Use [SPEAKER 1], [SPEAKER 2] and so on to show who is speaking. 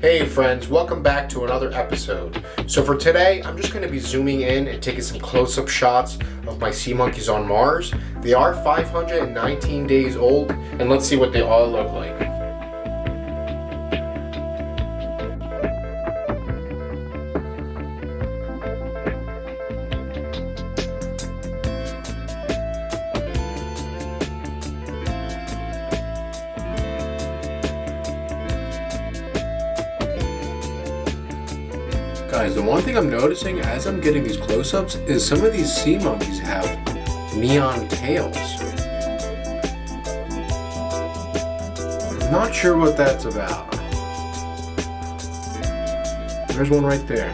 [SPEAKER 1] Hey friends, welcome back to another episode. So for today, I'm just going to be zooming in and taking some close-up shots of my sea monkeys on Mars. They are 519 days old, and let's see what they all look like. Guys, the one thing I'm noticing as I'm getting these close-ups is some of these sea monkeys have neon tails. I'm not sure what that's about. There's one right there.